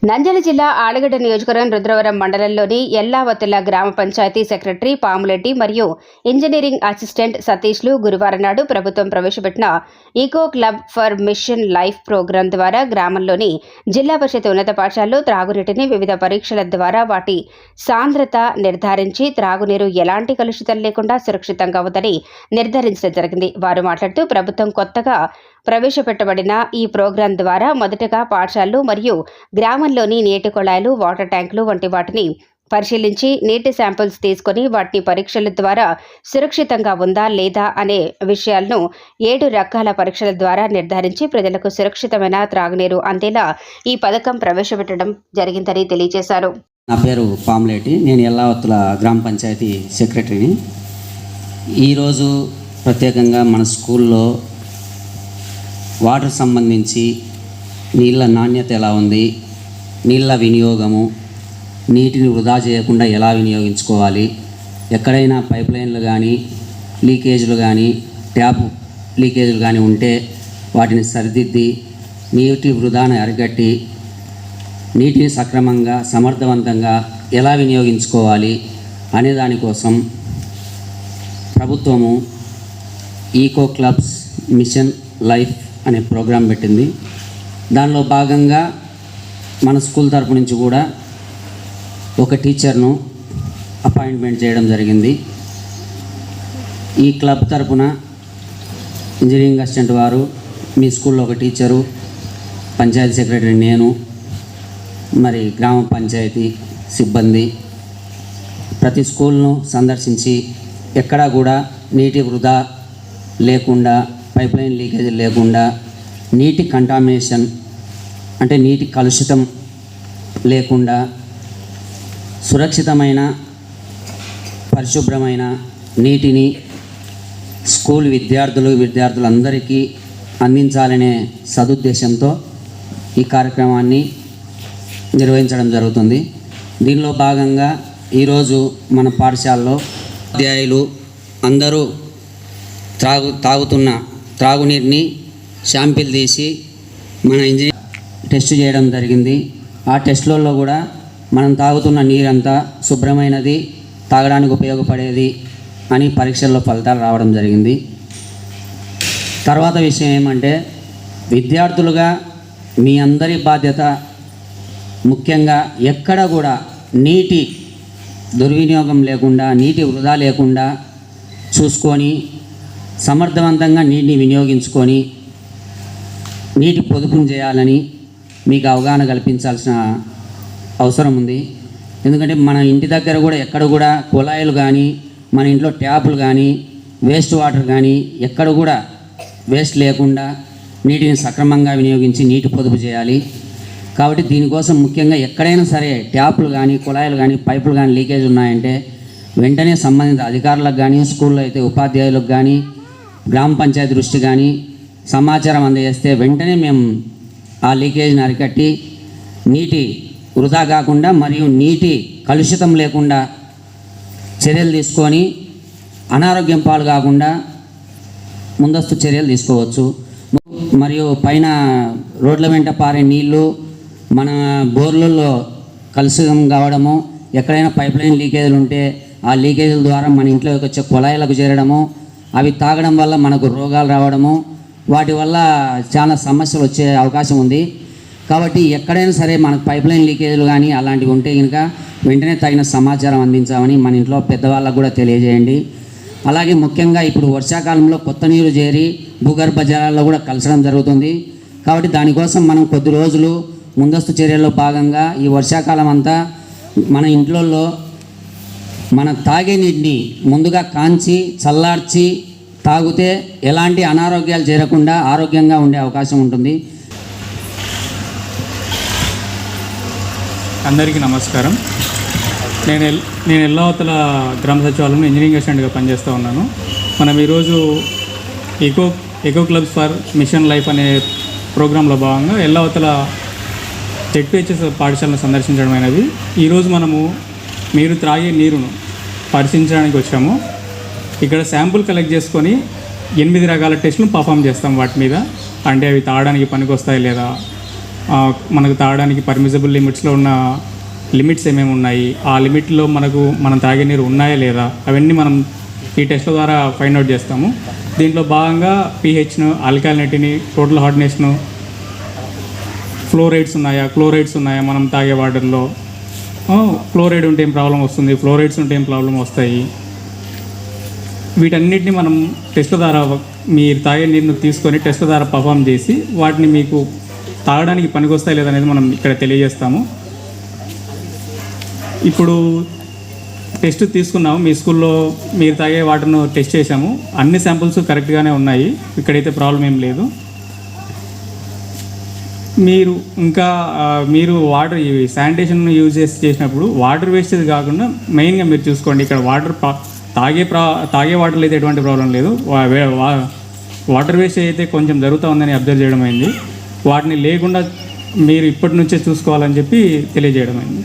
నంద్యాల జిల్లా ఆళ్లగడ్డ నియోజకవర్గం రుద్రవరం మండలంలోని ఎల్లావతుల గ్రామ పంచాయతీ సెక్రటరీ పాములెడ్డి మరియు ఇంజనీరింగ్ అసిస్టెంట్ సతీష్లు గురువారం నాడు ప్రభుత్వం ప్రవేశపెట్టిన eco club for mission life programme ద్వారా గ్రామంలోని జిల్లా పరిషత్ ఉన్నత పాఠశాలలో త్రాగునీటిని వివిధ పరీక్షల ద్వారా వాటి సాంద్రత నిర్ధారించి త్రాగునీరు ఎలాంటి కలుషితం లేకుండా సురక్షితంగా ఉందని నిర్ధారించడం జరిగింది. వారు మాట్లాడుతూ ప్రభుత్వం కొత్తగా ప్రవేశపెట్టబడిన ఈ ప్రోగ్రాం ద్వారా మొదటగా పాఠశాలలు మరియు గ్రామంలోని నీటి కుళాయిలు, వాటర్ ట్యాంకులు వంటి వాటిని పరిశీలించి నీటి శాంపిల్స్ తీసుకుని వాటిని పరీక్షల ద్వారా సురక్షితంగా ఉందా లేదా అనే విషయాలను 7 రకాల పరీక్షల ద్వారా నిర్ధారించి ప్రజలకు సురక్షితమైన త్రాగునీరు అందేలా ఈ పథకం ప్రవేశపెట్టడం జరిగిందని తెలియజేశారు. నా పేరు పాములెడ్డి, నేను ఎల్లావతుల గ్రామ పంచాయతీ సెక్రటరీని. ఈరోజు ప్రత్యేకంగా మన స్కూల్లో వాటర్ సంబంధించి నీళ్ళ నాణ్యత ఎలా ఉంది, నీళ్ళ వినియోగము, నీటిని వృధా చేయకుండా ఎలా వినియోగించుకోవాలి, ఎక్కడైనా పైప్ లైన్లు కానీ లీకేజీలు కానీ ట్యాప్ లీకేజీలు కానీ ఉంటే వాటిని సరిదిద్ది నీటి వృధాను అరికట్టి నీటిని సక్రమంగా సమర్థవంతంగా ఎలా వినియోగించుకోవాలి అనే దానికోసం ప్రభుత్వము ఈకో క్లబ్స్ మిషన్ లైఫ్ అనే ప్రోగ్రాం పెట్టింది. దానిలో భాగంగా మన స్కూల్ తరపు నుంచి కూడా ఒక టీచర్ను అపాయింట్మెంట్ చేయడం జరిగింది. ఈ క్లబ్ తరపున ఇంజనీరింగ్ అసిస్టెంట్ వారు, మీ స్కూల్లో ఒక టీచరు, పంచాయతీ సెక్రటరీ నేను, మరి గ్రామ పంచాయతీ సిబ్బంది ప్రతి స్కూల్ను సందర్శించి ఎక్కడా కూడా నీటి వృధా లేకుండా, పైప్ లైన్ లీకేజ్ లేకుండా, నీటి కంటామినేషన్ అంటే నీటి కలుషితం లేకుండా సురక్షితమైన పరిశుభ్రమైన నీటిని స్కూల్ విద్యార్థులందరికీ అందించాలనే సదుద్దేశంతో ఈ కార్యక్రమాన్ని నిర్వహించడం జరుగుతుంది. దీనిలో భాగంగా ఈరోజు మన పాఠశాలలో ఉపాధ్యాయులు అందరూ తాగుతున్న త్రాగునీటిని శాంపిల్ తీసి మన ఇంజనీర్ టెస్ట్ చేయడం జరిగింది. ఆ టెస్టులలో కూడా మనం తాగుతున్న నీరంతా శుభ్రమైనది, తాగడానికి ఉపయోగపడేది అని పరీక్షల్లో ఫలితాలు రావడం జరిగింది. తర్వాత విషయం ఏమంటే, విద్యార్థులుగా మీ అందరి బాధ్యత ముఖ్యంగా ఎక్కడ కూడా నీటి దుర్వినియోగం లేకుండా, నీటి వృధా లేకుండా చూసుకొని సమర్థవంతంగా నీటిని వినియోగించుకొని నీటి పొదుపును చేయాలని మీకు అవగాహన కల్పించాల్సిన అవసరం ఉంది. ఎందుకంటే మన ఇంటి దగ్గర కూడా ఎక్కడ కూడా కుళాయిలు కానీ, మన ఇంట్లో ట్యాపులు కానీ, వేస్ట్ వాటర్ కానీ ఎక్కడ కూడా వేస్ట్ లేకుండా నీటిని సక్రమంగా వినియోగించి నీటి పొదుపు చేయాలి. కాబట్టి దీనికోసం ముఖ్యంగా ఎక్కడైనా సరే ట్యాపులు కానీ, కుళాయిలు కానీ, పైపులు కానీ లీకేజ్ ఉన్నాయంటే వెంటనే సంబంధిత అధికారులకు కానీ, స్కూల్లో అయితే ఉపాధ్యాయులకు కానీ, గ్రామ పంచాయతీ దృష్టి కానీ సమాచారం అందజేస్తే వెంటనే మేము ఆ లీకేజ్ని అరికట్టి నీటి వృధా కాకుండా మరియు నీటి కలుషితం లేకుండా చర్యలు తీసుకొని అనారోగ్యం పాలు కాకుండా ముందస్తు చర్యలు తీసుకోవచ్చు. మరియు పైన రోడ్ల వెంట పారే నీళ్ళు మన బోర్లలో కలుషితం కావడము, ఎక్కడైనా పైప్ లైన్ లీకేజీలు ఉంటే ఆ లీకేజీల ద్వారా మన ఇంట్లోకి వచ్చే కుళాయిలకు చేరడము, అవి తాగడం వల్ల మనకు రోగాలు రావడము, వాటి వల్ల చాలా సమస్యలు వచ్చే అవకాశం ఉంది. కాబట్టి ఎక్కడైనా సరే మనకు పైప్ లైన్ లీకేజీలు కానీ అలాంటివి ఉంటే కనుక వెంటనే తగిన సమాచారం అందించామని మన ఇంట్లో పెద్దవాళ్ళకు కూడా తెలియజేయండి. అలాగే ముఖ్యంగా ఇప్పుడు వర్షాకాలంలో కొత్త నీరు చేరి భూగర్భ జలాల్లో కూడా కలసడం జరుగుతుంది. కాబట్టి దానికోసం మనం కొద్ది రోజులు ముందస్తు చర్యల్లో భాగంగా ఈ వర్షాకాలం అంతా మన ఇంట్లో మన తాగే నీటిని ముందుగా కాంచి చల్లార్చి తాగితే ఎలాంటి అనారోగ్యాలు చేరకుండా ఆరోగ్యంగా ఉండే అవకాశం ఉంటుంది. అందరికీ నమస్కారం. నేను ఎల్లావతుల గ్రామ సచివాలయంలో ఇంజనీరింగ్ అసిస్టెంట్గా పనిచేస్తూ ఉన్నాను. మనం ఈరోజు eco clubs for mission life అనే ప్రోగ్రాంలో భాగంగా ఎల్లావతుల జెడ్పీహెచ్ఎస్ పాఠశాలను సందర్శించడం అయినది. ఈరోజు మనము మీరు త్రాగే నీరును పరిశీలించడానికి వచ్చాము. ఇక్కడ శాంపుల్ కలెక్ట్ చేసుకొని 8 రకాల టెస్టులు పర్ఫామ్ చేస్తాం వాటి మీద. అంటే అవి తాగడానికి పనికి వస్తాయి లేదా, మనకు తాగడానికి పర్మిసిబుల్ లిమిట్స్లో ఉన్న లిమిట్స్ ఏమేమి ఉన్నాయి, ఆ లిమిట్లో మనం తాగే నీరు ఉన్నాయా లేదా, అవన్నీ మనం ఈ టెస్ట్ల ద్వారా ఫైండ్ అవుట్ చేస్తాము. దీంట్లో భాగంగా pHను, ఆల్కలినిటీని, టోటల్ హార్డ్నెస్ను, క్లోరైడ్స్ ఉన్నాయా మనం తాగే వాటర్లో, క్లోరైడ్ ఉంటే ఏం ప్రాబ్లం వస్తుంది, ఫ్లోరైడ్స్ ఉంటే ఏం ప్రాబ్లం వస్తాయి, వీటన్నిటిని మనం టెస్ట్ ద్వారా మీరు తాగే నీరును తీసుకొని టెస్ట్ ద్వారా పర్ఫామ్ చేసి వాటిని మీకు తాగడానికి పనికొస్తాయి లేదనేది మనం ఇక్కడ తెలియజేస్తాము. ఇప్పుడు టెస్ట్ తీసుకున్నాము, మీ స్కూల్లో మీరు తాగే వాటర్ను టెస్ట్ చేసాము, అన్ని శాంపుల్స్ కరెక్ట్గానే ఉన్నాయి, ఇక్కడైతే ప్రాబ్లం ఏం లేదు. మీరు వాటర్ శానిటేషన్ యూజ్ చేసినప్పుడు వాటర్ వేస్టేజ్ కాకుండా మెయిన్గా మీరు చూసుకోండి. ఇక్కడ తాగే వాటర్లో అయితే ఎటువంటి ప్రాబ్లం లేదు. వాటర్ వేస్టేజ్ అయితే కొంచెం జరుగుతూ ఉందని అబ్జర్వ్ చేయడం అయింది. వాటిని లేకుండా మీరు ఇప్పటి నుంచే చూసుకోవాలని చెప్పి తెలియజేయడం అయింది.